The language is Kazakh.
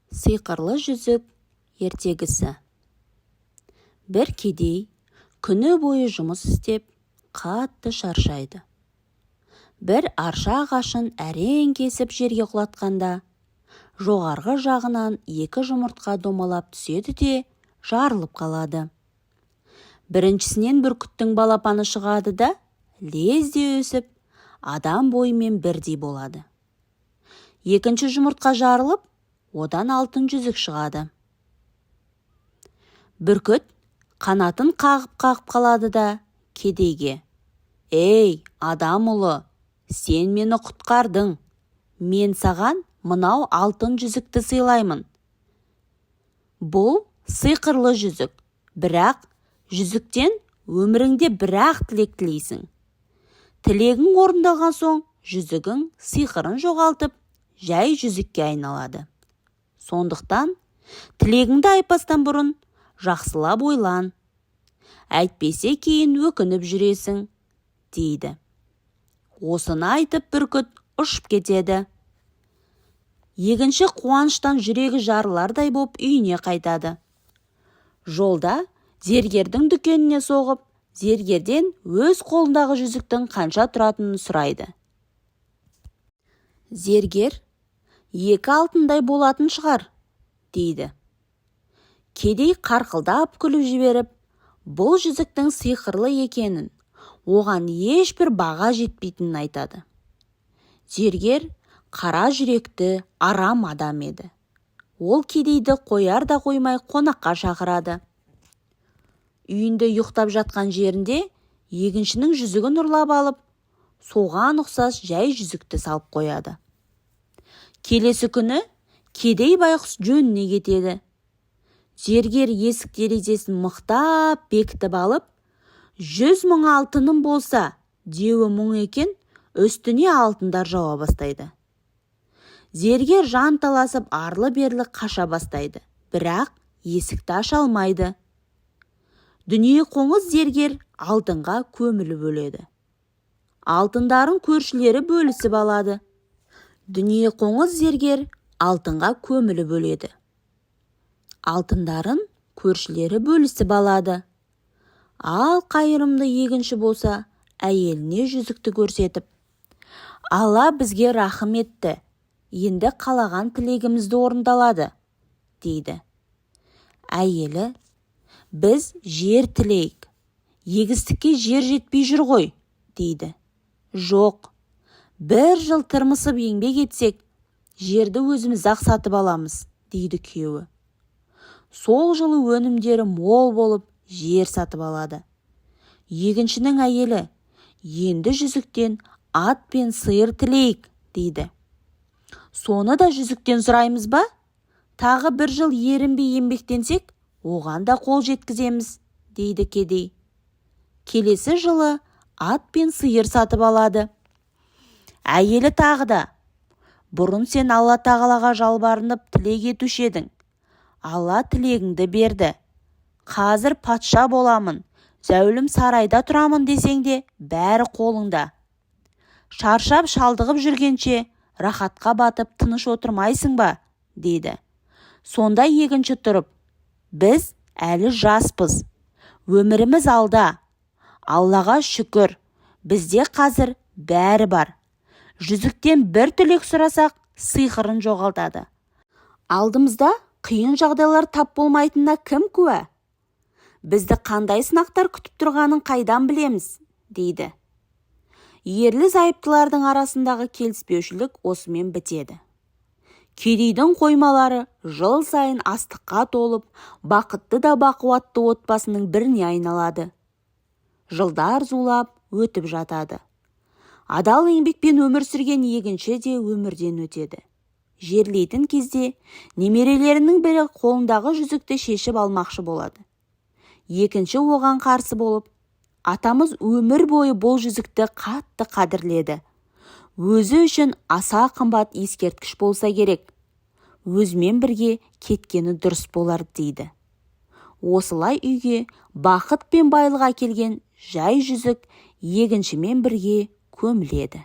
Сиқырлы жүзік ертегісі. Бір кедей күні бойы жұмыс істеп, қатты шаршайды. Бір арша ағашын әрең кесіп жерге құлатқанда, жоғарғы жағынан 2 жұмыртқа домалап түседі де жарылып қалады. Біріншісінен бүркіттің балапаны шығады да, лезде өсіп, адам бойымен бірдей болады. Екінші жұмыртқа жарылып, одан алтын жүзік шығады. Бүркіт қанатын қағып қалады да кедейге: «Ей, адам ұлы, сен мені құтқардың. Мен саған мынау алтын жүзікті сыйлаймын. Бұл сиқырлы жүзік, бірақ жүзіктен өміріңде бір-ақ тілек тілейсің. Тілегің орындалған соң, жүзігің сиқырын жоғалтып, жай жүзікке айналады. Сондықтан, тілегіңді айтпастан бұрын жақсылап ойлан. Әйтпесе кейін өкініп жүресің», дейді. Осыны айтып бүркіт ұшып кетеді. Екінші қуаныштан жүрегі жарылардай боп үйіне қайтады. Жолда зергердің дүкеніне соғып, зергерден өз қолындағы жүзіктің қанша тұратынын сұрайды. Зергер: «2 алтындай болатын шығар», дейді. Кедей қарқылдап күліп жіберіп, бұл жүзіктің сиқырлы екенін, оған ешбір баға жетпейтінін айтады. Зергер қара жүректі, арам адам еді. Ол кедейді қояр да қоймай қонаққа шақырады. Үйінде ұйықтап жатқан жерінде екіншінің жүзігін ұрлап алып, соған ұқсас жай жүзікті салып қояды. Келесі күні кедей байқұс жөніне кетеді. Зергер есік терезесін мықтап бекітіп алып, 100 000 алтыным болса, деуі мұң екен, үстіне алтындар жауа бастайды. Зергер жанталасып арлы-берлі қаша бастайды, бірақ есікті аша алмайды. Дүние қоңыз зергер алтынға көміліп өледі. Алтындарын көршілері бөлісіп алады. Дүние қоңыз зергер алтынға көміліп өледі. Алтындарын көршілері бөлісіп алады. Ал қайырымды егінші болса, әйеліне жүзікті көрсетіп: «Алла бізге рахым етті, енді қалаған тілегімізді орындалады», дейді. Әйелі: «Біз жер тілейік, егістікке жер жетпей жүр ғой», дейді. «Жоқ, 1 жыл тырмысып еңбек етсек, жерді өзіміз-ақ сатып аламыз», дейді күйеуі. Сол жылы өнімдері мол болып, жер сатып алады. Екіншінің әйелі: «Енді жүзіктен ат пен сиыр тілейік», дейді. «Соны да жүзіктен сұраймыз ба? Тағы 1 жыл ерінбей еңбектенсек, оған да қол жеткіземіз», дейді кедей. Келесі жылы ат пен сиыр сатып алады. Әйелі тағы да: «Бұрын сен Алла тағалаға жалбарынып тілек етуші едің. Алла тілегіңді берді. Қазір патша боламын, зәулім сарайда тұрамын десең де, бәрі қолыңда. Шаршап шалдығып жүргенше, рахатқа батып тыныш отырмайсың ба?» дейді. Сонда екінші тұрып: «Біз әлі жаспыз. Өміріміз алда. Аллаға шүкір, бізде қазір бәрі бар. Жүзіктен бір тілек сұрасақ, сиқырын жоғалтады. Алдымызда қиын жағдайлар тап болмайтынына кім куә? Бізді қандай сынақтар күтіп тұрғанын қайдан білеміз?» дейді. Ерлі-зайыптылардың арасындағы келіспеушілік осымен бітеді. Кедейдің қоймалары жыл сайын астыққа толып, бақытты да бақуатты отбасының біріне айналады. Жылдар зулап өтіп жатады. Адал еңбекпен өмір сүрген егінші де өмірден өтеді. Жерлейтін кезде немерелерінің бірі қолындағы жүзікті шешіп алмақшы болады. Екінші оған қарсы болып: «Атамыз өмір бойы бұл жүзікті қатты қадірледі. Өзі үшін аса қымбат ескерткіш болса керек. Өзімен бірге кеткені дұрыс болар», дейді. Осылай үйге бақыт пен байлық әкелген жай жүзік егіншімен бірге көміледі.